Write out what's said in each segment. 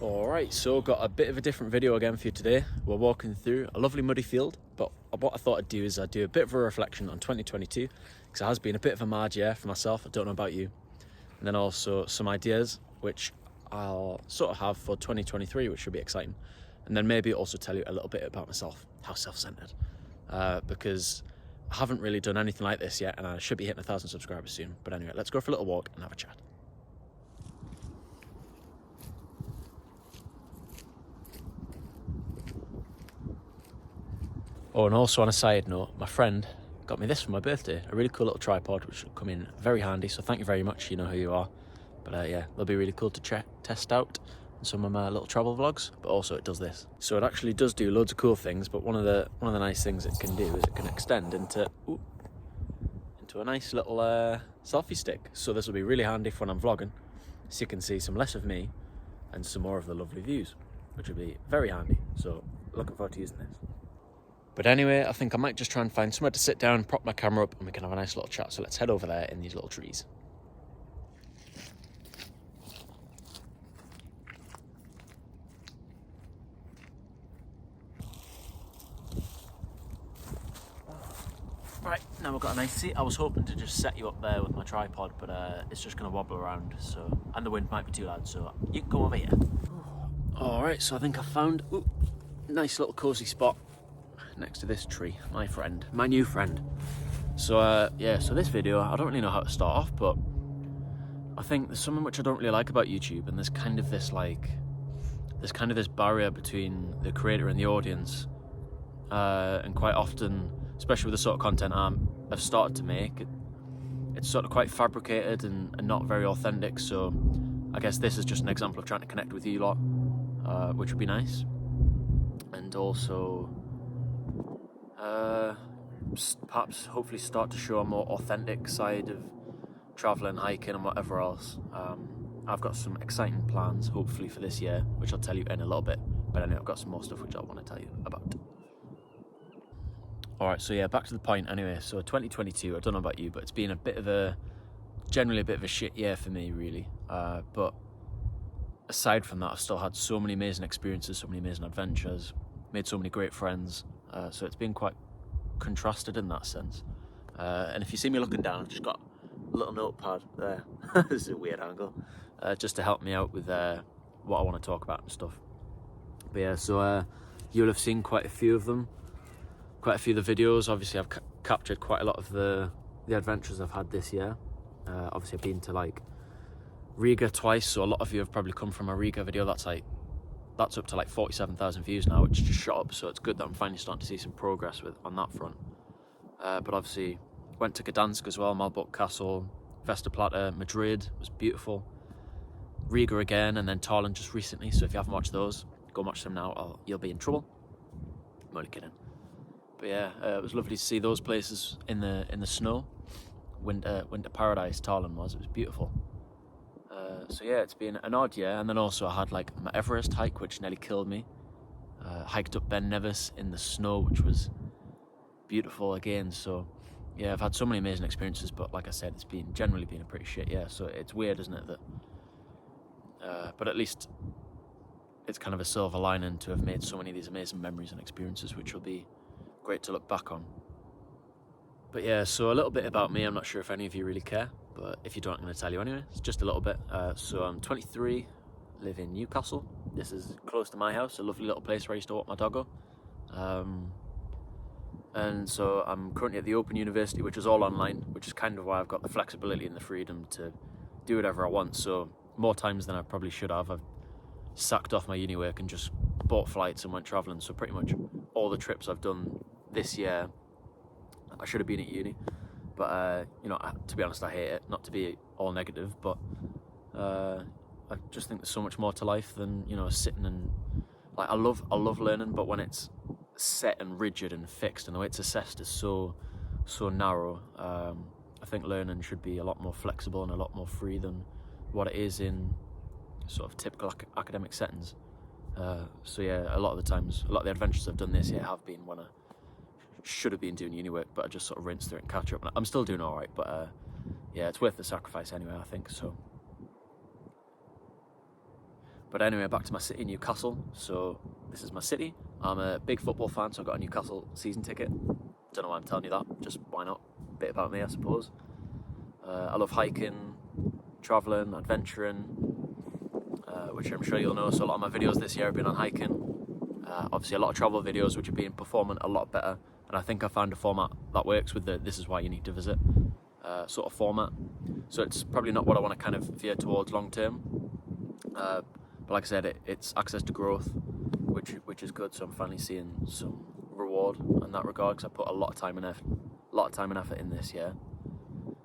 Alright, so got a bit of a different video again for you today. We're walking through a lovely muddy field, but what I thought I'd do is I'd do a bit of a reflection on 2022, because it has been a bit of a mad year for myself, I don't know about you. And then also some ideas, which I'll sort of have for 2023, which should be exciting. And then maybe also tell you a little bit about myself, how self-centered. Because I haven't really done anything like this yet, and I should be hitting 1,000 subscribers soon. But anyway, let's go for a little walk and have a chat. Oh, and also on a side note, my friend got me this for my birthday, a really cool little tripod, which will come in very handy, so thank you very much, you know who you are. But yeah, they'll be really cool to test out in some of my little travel vlogs, but also it does this. So it actually does do loads of cool things, but one of the nice things it can do is it can extend into a nice little selfie stick. So this will be really handy for when I'm vlogging, so you can see some less of me and some more of the lovely views, which will be very handy. So looking forward to using this. But anyway, I think I might just try and find somewhere to sit down, prop my camera up, and we can have a nice little chat. So let's head over there in these little trees. Right, now we've got a nice seat. I was hoping to just set you up there with my tripod, but it's just going to wobble around, so, and the wind might be too loud, so you can go over here. Alright, so I think I found a nice little cosy spot next to this tree, my new friend. So yeah, so this video, I don't really know how to start off, but I think there's something which I don't really like about YouTube, and there's kind of this barrier between the creator and the audience, and quite often, especially with the sort of content I've started to make, it's sort of quite fabricated and not very authentic. So I guess this is just an example of trying to connect with you lot, which would be nice. And also perhaps hopefully start to show a more authentic side of traveling, hiking and whatever else. I've got some exciting plans hopefully for this year, which I'll tell you in a little bit, but anyway, I've got some more stuff which I want to tell you about. Alright, so yeah, back to the point anyway. So 2022, I don't know about you, but it's been generally a bit of a shit year for me, really. But aside from that, I've still had so many amazing experiences, so many amazing adventures, made so many great friends. So it's been quite contrasted in that sense. And if you see me looking down, I've just got a little notepad there. This is a weird angle. Just to help me out with what I want to talk about and stuff. But yeah, so you'll have seen quite a few of them. Quite a few of the videos. Obviously I've captured quite a lot of the adventures I've had this year. Obviously I've been to like Riga twice, so a lot of you have probably come from a Riga video. That's up to like 47,000 views now, which just shot up, so it's good that I'm finally starting to see some progress on that front. But obviously went to Gdansk as well, Malbork Castle, Westerplatte, Madrid was beautiful, Riga again, and then Tallinn just recently. So if you haven't watched those, go watch them now or you'll be in trouble. I'm only kidding. But yeah, it was lovely to see those places in the snow. Winter paradise Tallinn was. It was beautiful. So yeah, it's been an odd year. And then also I had like my Everest hike, which nearly killed me. Hiked up Ben Nevis in the snow, which was beautiful again. So yeah, I've had so many amazing experiences, but like I said, it's generally been a pretty shit year. So it's weird, isn't it, that but at least it's kind of a silver lining to have made so many of these amazing memories and experiences, which will be great to look back on. But yeah, so a little bit about me. I'm not sure if any of you really care, but if you don't, I'm going to tell you anyway. It's just a little bit. So I'm 23, live in Newcastle. This is close to my house, a lovely little place where I used to walk my doggo. And so I'm currently at the Open University, which is all online, which is kind of why I've got the flexibility and the freedom to do whatever I want. So more times than I probably should have, I've sacked off my uni work and just bought flights and went travelling. So pretty much all the trips I've done this year, I should have been at uni, but you know, to be honest, I hate it. Not to be all negative, but I just think there's so much more to life than, you know, sitting and like I love learning, but when it's set and rigid and fixed and the way it's assessed is so narrow, I think learning should be a lot more flexible and a lot more free than what it is in sort of typical academic settings. So yeah, a lot of the adventures I've done this year have been when I should have been doing uni work, but I just sort of rinsed through it and catch up. And I'm still doing all right, but yeah, it's worth the sacrifice anyway, I think. So But anyway, back to my city, Newcastle. So this is my city. I'm a big football fan, so I got a Newcastle season ticket. Don't know why I'm telling you that, just why not? Bit about me, I suppose. I love hiking, travelling, adventuring, which I'm sure you'll know. So a lot of my videos this year have been on hiking. Obviously a lot of travel videos which have been performing a lot better. And I think I found a format that works with the "this is why you need to visit" sort of format. So it's probably not what I want to kind of veer towards long term. But like I said, it's access to growth, which is good. So I'm finally seeing some reward in that regard, because I put a lot of time and effort in this year.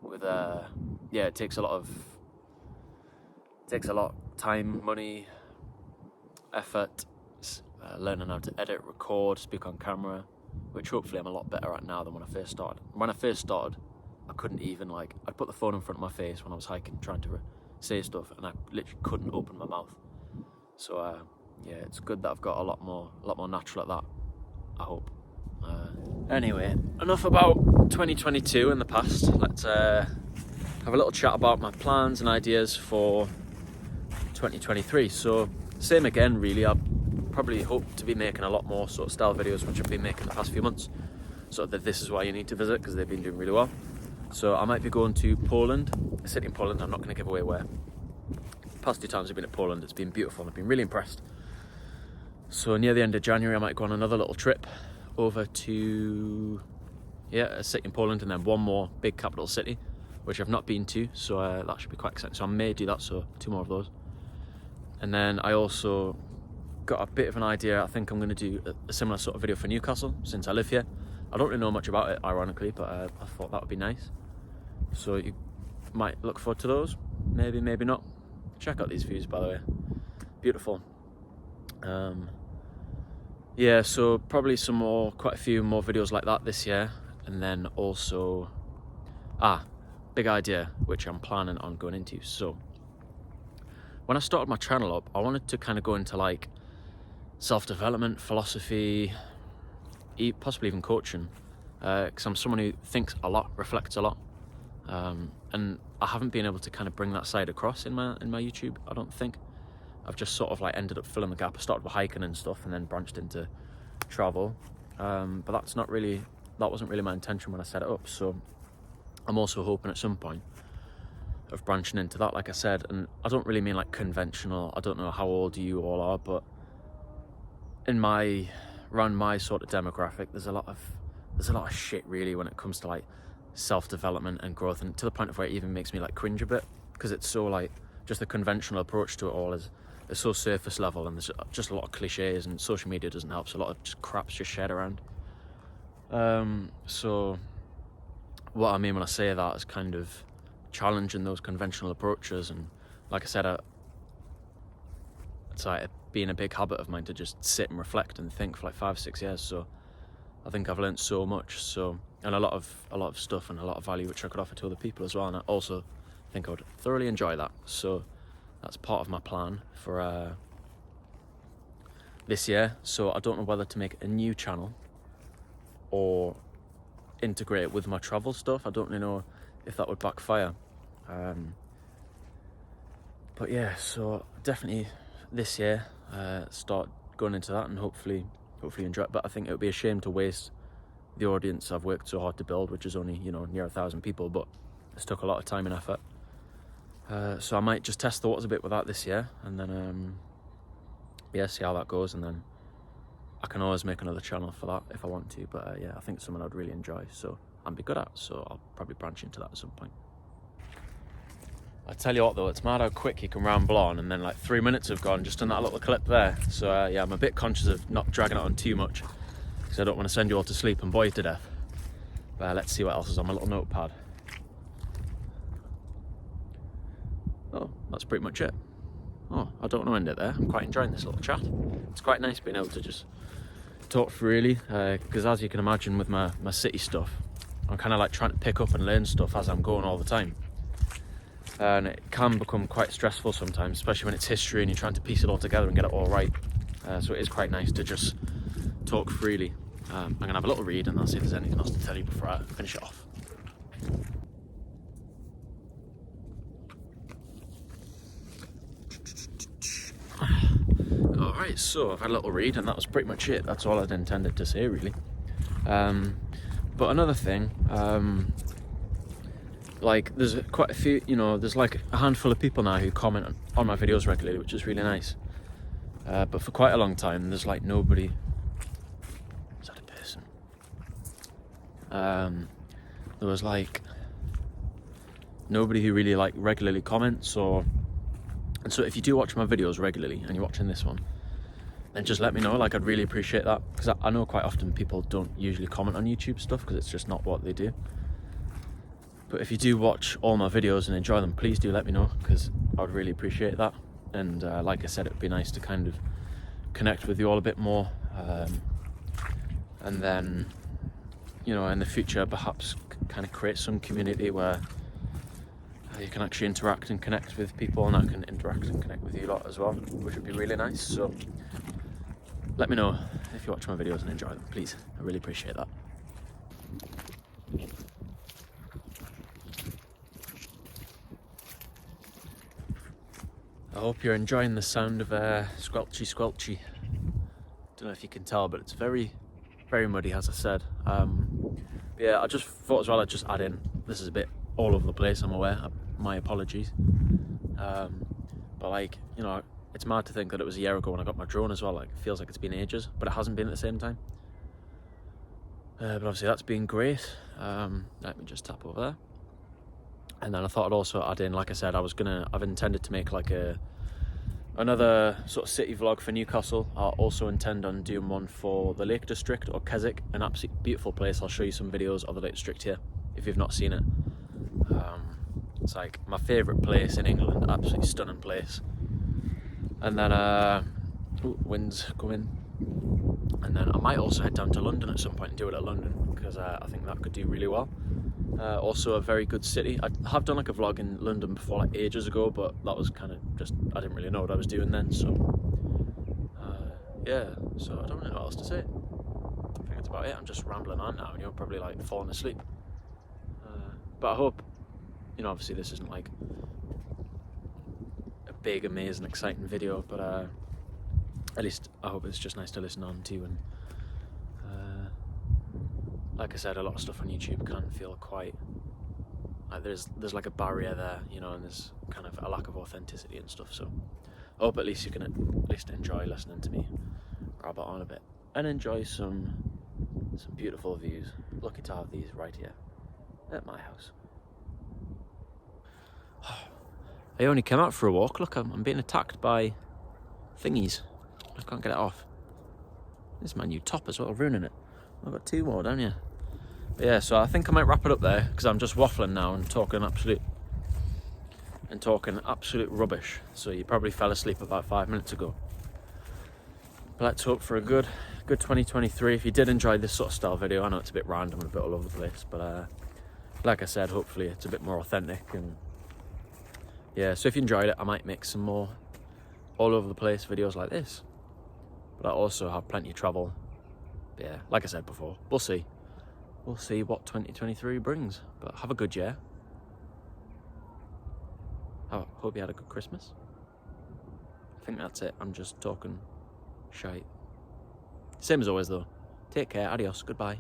With it takes a lot time, money, effort, learning how to edit, record, speak on camera, which hopefully I'm a lot better at now than when I first started. When I first started, I couldn't even I'd put the phone in front of my face when I was hiking trying to say stuff, and I literally couldn't open my mouth. So it's good that I've got a lot more natural at that, I hope. Anyway, enough about 2022 in the past. Let's have a little chat about my plans and ideas for 2023. So same again, really. I probably hope to be making a lot more sort of style videos, which I've been making the past few months. So that this is why you need to visit, because they've been doing really well. So I might be going to Poland, a city in Poland. I'm not going to give away where. Past 2 times I've been at Poland, it's been beautiful and I've been really impressed. So near the end of January I might go on another little trip over to a city in Poland, and then one more big capital city which I've not been to, so that should be quite exciting. So I may do that, so 2 more of those. And then I also got a bit of an idea. I think I'm going to do a similar sort of video for Newcastle, since I live here. I don't really know much about it, ironically, but I thought that would be nice. So you might look forward to those, maybe not. Check out these views, by the way, beautiful. So probably quite a few more videos like that this year. And then also big idea which I'm planning on going into. So when I started my channel up, I wanted to kind of go into like self-development, philosophy, possibly even coaching, because I'm someone who thinks a lot, reflects a lot, and I haven't been able to kind of bring that side across in my YouTube. I don't think. I've just sort of like ended up filling the gap. I started with hiking and stuff, and then branched into travel, but that wasn't really my intention when I set it up. So I'm also hoping at some point of branching into that, like I said. And I don't really mean like conventional. I don't know how old you all are, but around my sort of demographic, there's a lot of shit really when it comes to like self-development and growth, and to the point of where it even makes me like cringe a bit, because it's so like just the conventional approach to it all is so surface level, and there's just a lot of cliches, and social media doesn't help, so a lot of just crap's just shared around. So what I mean when I say that is kind of challenging those conventional approaches. And like I said, it's like been a big habit of mine to just sit and reflect and think for like 5-6 years. So I think I've learned so much, and a lot of stuff and a lot of value which I could offer to other people as well. And I also think I would thoroughly enjoy that. So that's part of my plan for this year. So I don't know whether to make a new channel or integrate it with my travel stuff. I don't really know if that would backfire. But yeah, so definitely this year start going into that and hopefully enjoy it. But I think it would be a shame to waste the audience I've worked so hard to build, which is only near 1,000 people, but it's took a lot of time and effort. So I might just test the waters a bit with that this year, and then see how that goes, and then I can always make another channel for that if I want to. But I think it's something I'd really enjoy, so and be good at, so I'll probably branch into that at some point. I tell you what though, it's mad how quick you can ramble on, and then like 3 minutes have gone just on that little clip there. So I'm a bit conscious of not dragging it on too much, because I don't want to send you all to sleep and bore you to death. But let's see what else is on my little notepad. Oh, that's pretty much it. Oh, I don't want to end it there. I'm quite enjoying this little chat. It's quite nice being able to just talk freely, because as you can imagine with my city stuff, I'm kind of like trying to pick up and learn stuff as I'm going all the time. And it can become quite stressful sometimes, especially when it's history and you're trying to piece it all together and get it all right. So it is quite nice to just talk freely. I'm going to have a little read and I'll see if there's anything else to tell you before I finish it off. Right, so I've had a little read and that was pretty much it. That's all I'd intended to say, really. But another thing, like there's quite a few, there's like a handful of people now who comment on my videos regularly, which is really nice. But for quite a long time, there's like nobody. Is that a person? There was like nobody who really like regularly comments, and so if you do watch my videos regularly and you're watching this one, then just let me know. Like, I'd really appreciate that, because I know quite often people don't usually comment on YouTube stuff because it's just not what they do. But if you do watch all my videos and enjoy them, please do let me know, because I would really appreciate that. And like I said, it would be nice to kind of connect with you all a bit more, and then, in the future perhaps kind of create some community where you can actually interact and connect with people, and I can interact and connect with you lot as well, which would be really nice. So let me know if you watch my videos and enjoy them, please. I really appreciate that. I hope you're enjoying the sound of squelchy squelchy. Don't know if you can tell, but it's very, very muddy, as I said. Yeah, I just thought as well I'd just add in, this is a bit all over the place, I'm aware, my apologies. But like, it's mad to think that it was a year ago when I got my drone as well. Like, it feels like it's been ages, but it hasn't been at the same time. But obviously that's been great. Let me just tap over there. And then I thought I'd also add in, like I said, I've intended to make like another sort of city vlog for Newcastle. I also intend on doing one for the Lake District, or Keswick, an absolutely beautiful place. I'll show you some videos of the Lake District here if you've not seen it. It's like my favourite place in England, absolutely stunning place. And then, winds coming. And then I might also head down to London at some point and do it at London, because I think that could do really well. Also a very good city. I have done like a vlog in London before, like ages ago, but that was kind of just, I didn't really know what I was doing then, so yeah, so I don't really know what else to say. I think that's about it. I'm just rambling on now and you're probably like falling asleep. But I hope, obviously this isn't like a big, amazing, exciting video, but at least I hope it's just nice to listen on to. And like I said, a lot of stuff on YouTube can feel quite like there's like a barrier there, and there's kind of a lack of authenticity and stuff. So I hope at least you can at least enjoy listening to me rabble on a bit and enjoy some beautiful views. Lucky to have these right here at my house. I only came out for a walk. Look, I'm being attacked by thingies. I can't get it off. This is my new top as well, ruining it. I've got two more down here. But yeah, so I think I might wrap it up there, because I'm just waffling now and talking absolute rubbish. So you probably fell asleep about 5 minutes ago. But let's hope for a good 2023. If you did enjoy this sort of style video, I know it's a bit random and a bit all over the place, but like I said, hopefully it's a bit more authentic. And yeah, so if you enjoyed it, I might make some more all over the place videos like this. But I also have plenty of travel. But yeah, like I said before, we'll see. We'll see what 2023 brings. But have a good year. I hope you had a good Christmas. I think that's it. I'm just talking shite. Same as always though. Take care. Adios. Goodbye.